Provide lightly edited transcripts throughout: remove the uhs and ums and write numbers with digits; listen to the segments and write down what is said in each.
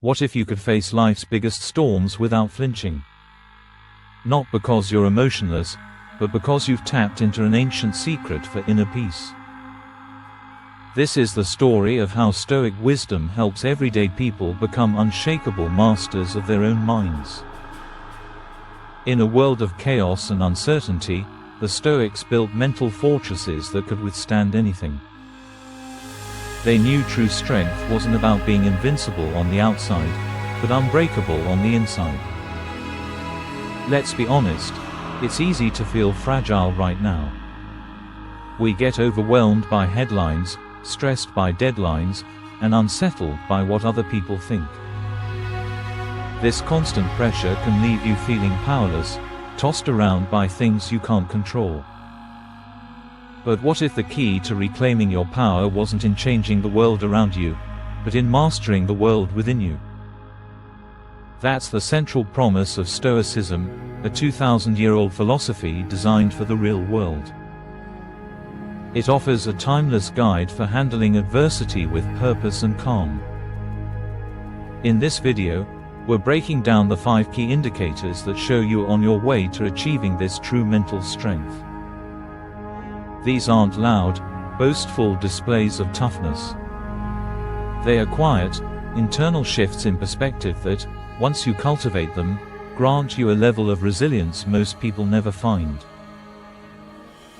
What if you could face life's biggest storms without flinching? Not because you're emotionless, but because you've tapped into an ancient secret for inner peace. This is the story of how Stoic wisdom helps everyday people become unshakable masters of their own minds. In a world of chaos and uncertainty, the Stoics built mental fortresses that could withstand anything. They knew true strength wasn't about being invincible on the outside, but unbreakable on the inside. Let's be honest, it's easy to feel fragile right now. We get overwhelmed by headlines, stressed by deadlines, and unsettled by what other people think. This constant pressure can leave you feeling powerless, tossed around by things you can't control. But what if the key to reclaiming your power wasn't in changing the world around you, but in mastering the world within you? That's the central promise of Stoicism, a 2,000-year-old philosophy designed for the real world. It offers a timeless guide for handling adversity with purpose and calm. In this video, we're breaking down the 5 key indicators that show you're on your way to achieving this true mental strength. These aren't loud, boastful displays of toughness. They are quiet, internal shifts in perspective that, once you cultivate them, grant you a level of resilience most people never find.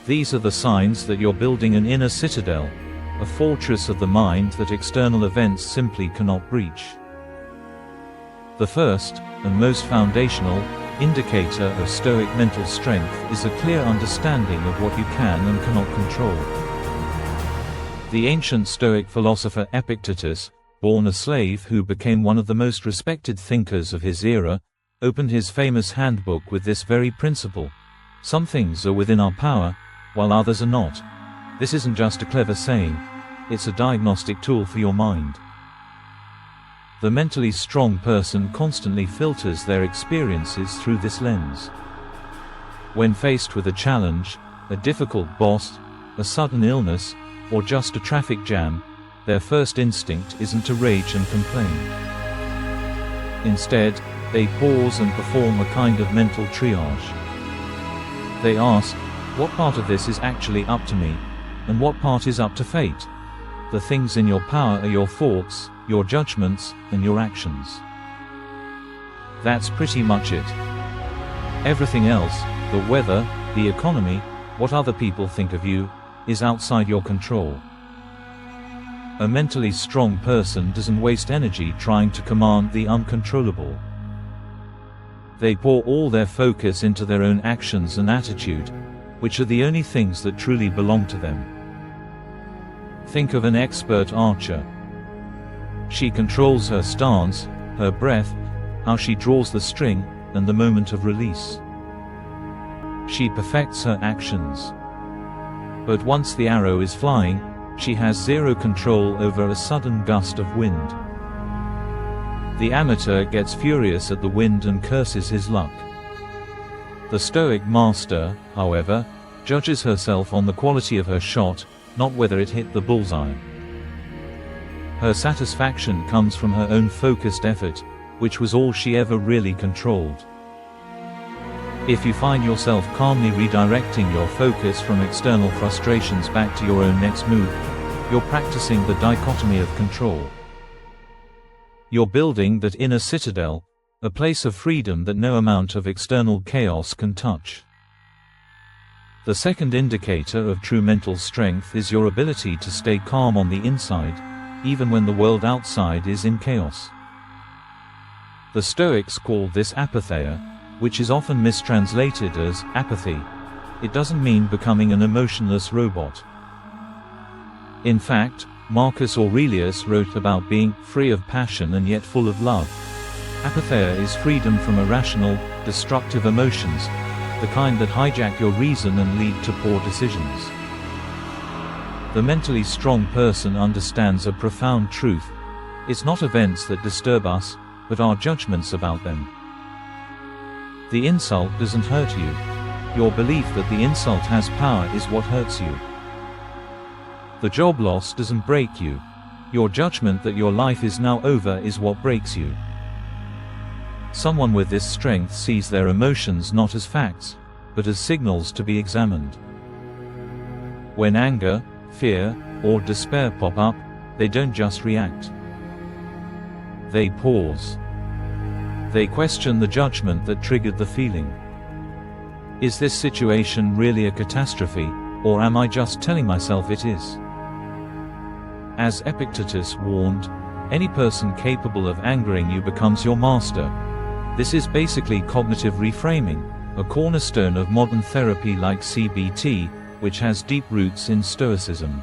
These are the signs that you're building an inner citadel, a fortress of the mind that external events simply cannot breach. The first, and most foundational, indicator of Stoic mental strength is a clear understanding of what you can and cannot control. The ancient Stoic philosopher Epictetus, born a slave who became one of the most respected thinkers of his era, opened his famous handbook with this very principle: some things are within our power, while others are not. This isn't just a clever saying, it's a diagnostic tool for your mind. The mentally strong person constantly filters their experiences through this lens. When faced with a challenge, a difficult boss, a sudden illness, or just a traffic jam, their first instinct isn't to rage and complain. Instead, they pause and perform a kind of mental triage. They ask, what part of this is actually up to me, and what part is up to fate? The things in your power are your thoughts, your judgments, and your actions. That's pretty much it. Everything else, the weather, the economy, what other people think of you, is outside your control. A mentally strong person doesn't waste energy trying to command the uncontrollable. They pour all their focus into their own actions and attitude, which are the only things that truly belong to them. Think of an expert archer. She controls her stance, her breath, how she draws the string, and the moment of release. She perfects her actions. But once the arrow is flying, she has zero control over a sudden gust of wind. The amateur gets furious at the wind and curses his luck. The Stoic master, however, judges herself on the quality of her shot, not whether it hit the bullseye. Her satisfaction comes from her own focused effort, which was all she ever really controlled. If you find yourself calmly redirecting your focus from external frustrations back to your own next move, you're practicing the dichotomy of control. You're building that inner citadel, a place of freedom that no amount of external chaos can touch. The second indicator of true mental strength is your ability to stay calm on the inside, even when the world outside is in chaos. The Stoics call this apatheia, which is often mistranslated as apathy. It doesn't mean becoming an emotionless robot. In fact, Marcus Aurelius wrote about being free of passion and yet full of love. Apatheia is freedom from irrational, destructive emotions, the kind that hijack your reason and lead to poor decisions. The mentally strong person understands a profound truth: it's not events that disturb us, but our judgments about them. The insult doesn't hurt you. Your belief that the insult has power is what hurts you. The job loss doesn't break you. Your judgment that your life is now over is what breaks you. Someone with this strength sees their emotions not as facts, but as signals to be examined. When anger, fear, or despair pop up, they don't just react. They pause. They question the judgment that triggered the feeling. Is this situation really a catastrophe, or am I just telling myself it is? As Epictetus warned, any person capable of angering you becomes your master. This is basically cognitive reframing, a cornerstone of modern therapy like CBT, which has deep roots in Stoicism.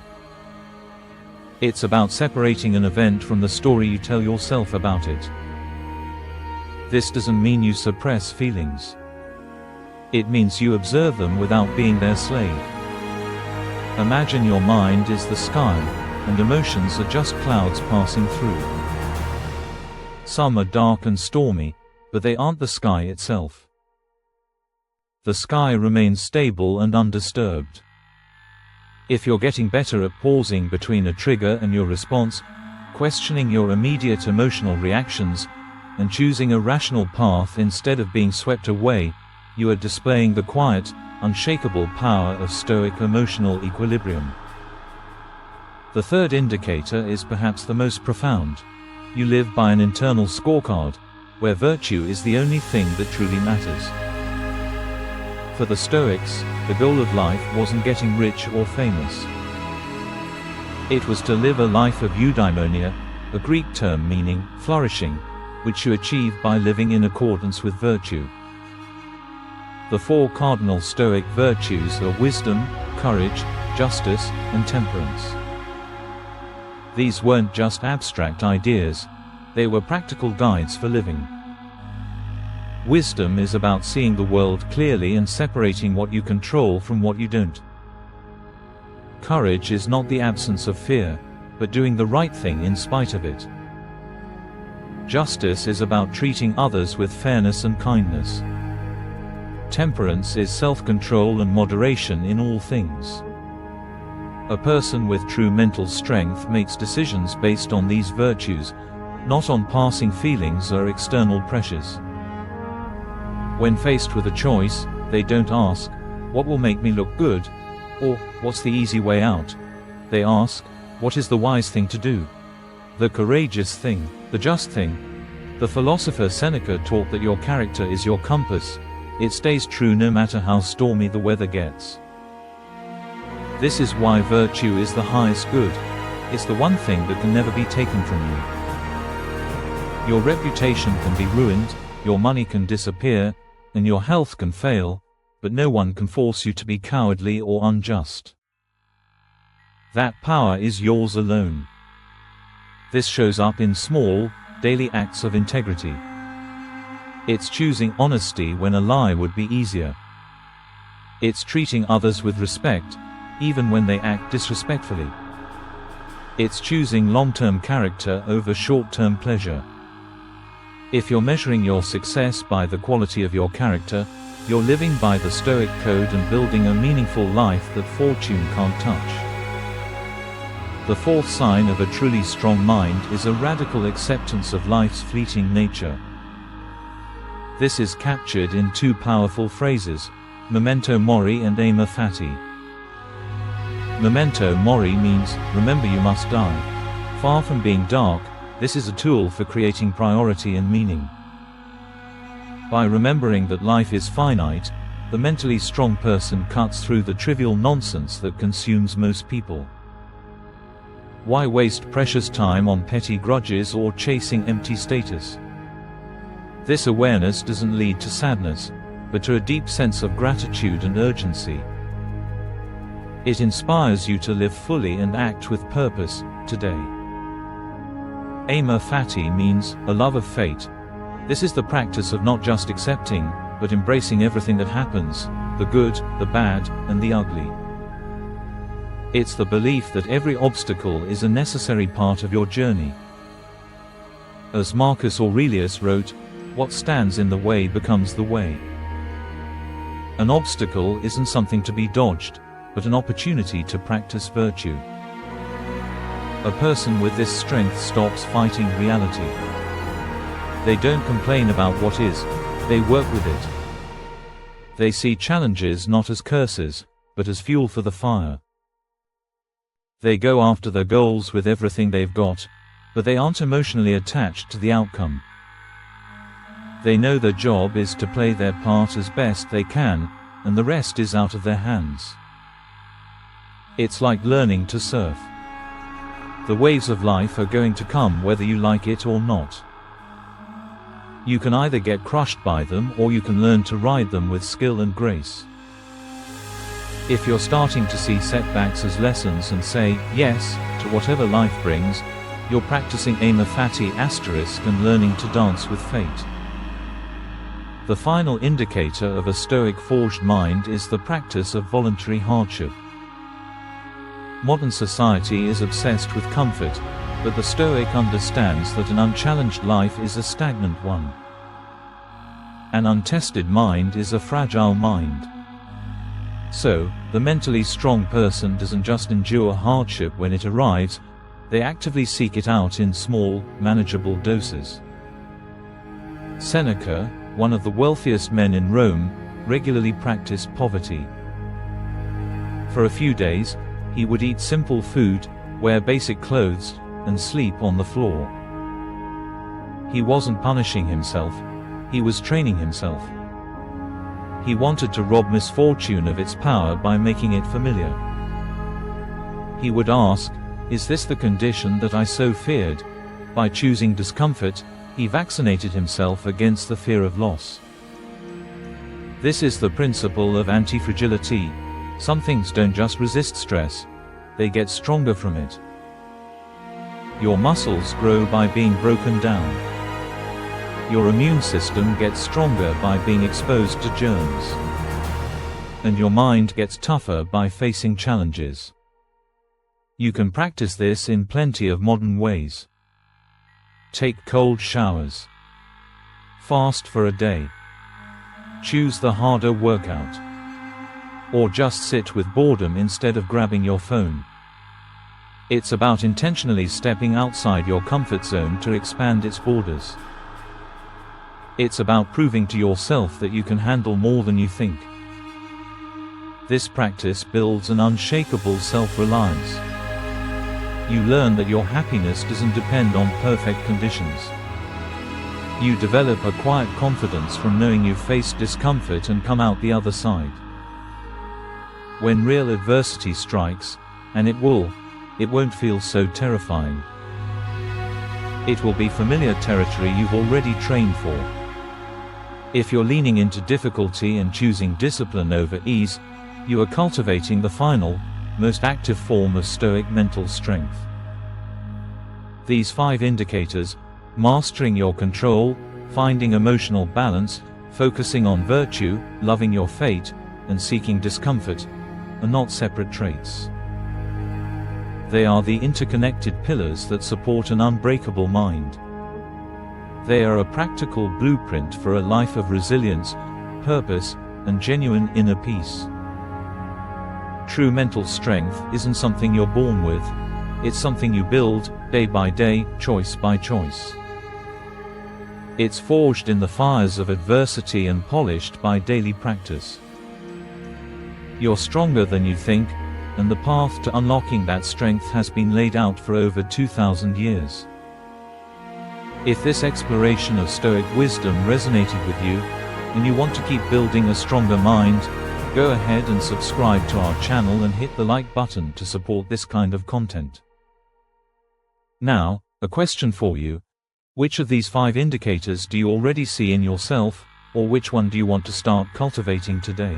It's about separating an event from the story you tell yourself about it. This doesn't mean you suppress feelings. It means you observe them without being their slave. Imagine your mind is the sky, and emotions are just clouds passing through. Some are dark and stormy, but they aren't the sky itself. The sky remains stable and undisturbed. If you're getting better at pausing between a trigger and your response, questioning your immediate emotional reactions, and choosing a rational path instead of being swept away, you are displaying the quiet, unshakable power of Stoic emotional equilibrium. The third indicator is perhaps the most profound. You live by an internal scorecard, where virtue is the only thing that truly matters. For the Stoics, the goal of life wasn't getting rich or famous. It was to live a life of eudaimonia, a Greek term meaning flourishing, which you achieve by living in accordance with virtue. The four cardinal Stoic virtues are wisdom, courage, justice, and temperance. These weren't just abstract ideas, they were practical guides for living. Wisdom is about seeing the world clearly and separating what you control from what you don't. Courage is not the absence of fear, but doing the right thing in spite of it. Justice is about treating others with fairness and kindness. Temperance is self-control and moderation in all things. A person with true mental strength makes decisions based on these virtues, not on passing feelings or external pressures. When faced with a choice, they don't ask, "What will make me look good?" or "What's the easy way out?" They ask, "What is the wise thing to do? The courageous thing, the just thing?" The philosopher Seneca taught that your character is your compass. It stays true no matter how stormy the weather gets. This is why virtue is the highest good. It's the one thing that can never be taken from you. Your reputation can be ruined, your money can disappear, and your health can fail, but no one can force you to be cowardly or unjust. That power is yours alone. This shows up in small, daily acts of integrity. It's choosing honesty when a lie would be easier. It's treating others with respect, even when they act disrespectfully. It's choosing long-term character over short-term pleasure. If you're measuring your success by the quality of your character, you're living by the Stoic code and building a meaningful life that fortune can't touch. The fourth sign of a truly strong mind is a radical acceptance of life's fleeting nature. This is captured in two powerful phrases, memento mori and amor fati. Memento mori means, remember you must die. Far from being dark, this is a tool for creating priority and meaning. By remembering that life is finite, the mentally strong person cuts through the trivial nonsense that consumes most people. Why waste precious time on petty grudges or chasing empty status? This awareness doesn't lead to sadness, but to a deep sense of gratitude and urgency. It inspires you to live fully and act with purpose, today. Amor fati means, a love of fate. This is the practice of not just accepting, but embracing everything that happens, the good, the bad, and the ugly. It's the belief that every obstacle is a necessary part of your journey. As Marcus Aurelius wrote, "What stands in the way becomes the way." An obstacle isn't something to be dodged, but an opportunity to practice virtue. A person with this strength stops fighting reality. They don't complain about what is, they work with it. They see challenges not as curses, but as fuel for the fire. They go after their goals with everything they've got, but they aren't emotionally attached to the outcome. They know their job is to play their part as best they can, and the rest is out of their hands. It's like learning to surf. The waves of life are going to come whether you like it or not. You can either get crushed by them or you can learn to ride them with skill and grace. If you're starting to see setbacks as lessons and say yes to whatever life brings, you're practicing aim a fatty asterisk and learning to dance with fate. The final indicator of a Stoic forged mind is the practice of voluntary hardship. Modern society is obsessed with comfort, but the Stoic understands that an unchallenged life is a stagnant one. An untested mind is a fragile mind. So, the mentally strong person doesn't just endure hardship when it arrives, they actively seek it out in small, manageable doses. Seneca, one of the wealthiest men in Rome, regularly practiced poverty. For a few days, he would eat simple food, wear basic clothes, and sleep on the floor. He wasn't punishing himself, he was training himself. He wanted to rob misfortune of its power by making it familiar. He would ask, "Is this the condition that I so feared?" By choosing discomfort, he vaccinated himself against the fear of loss. This is the principle of anti-fragility. Some things don't just resist stress, they get stronger from it. Your muscles grow by being broken down. Your immune system gets stronger by being exposed to germs. And your mind gets tougher by facing challenges. You can practice this in plenty of modern ways. Take cold showers. Fast for a day. Choose the harder workout. Or just sit with boredom instead of grabbing your phone. It's about intentionally stepping outside your comfort zone to expand its borders. It's about proving to yourself that you can handle more than you think. This practice builds an unshakable self-reliance. You learn that your happiness doesn't depend on perfect conditions. You develop a quiet confidence from knowing you've faced discomfort and come out the other side. When real adversity strikes, and it won't feel so terrifying. It will be familiar territory you've already trained for. If you're leaning into difficulty and choosing discipline over ease, you are cultivating the final, most active form of Stoic mental strength. These 5 indicators, mastering your control, finding emotional balance, focusing on virtue, loving your fate, and seeking discomfort, are not separate traits. They are the interconnected pillars that support an unbreakable mind. They are a practical blueprint for a life of resilience, purpose, and genuine inner peace. True mental strength isn't something you're born with, it's something you build, day by day, choice by choice. It's forged in the fires of adversity and polished by daily practice. You're stronger than you think, and the path to unlocking that strength has been laid out for over 2,000 years. If this exploration of Stoic wisdom resonated with you, and you want to keep building a stronger mind, go ahead and subscribe to our channel and hit the like button to support this kind of content. Now, a question for you. Which of these 5 indicators do you already see in yourself, or which one do you want to start cultivating today?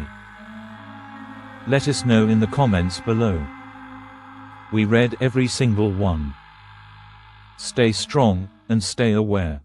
Let us know in the comments below. We read every single one. Stay strong, and stay aware.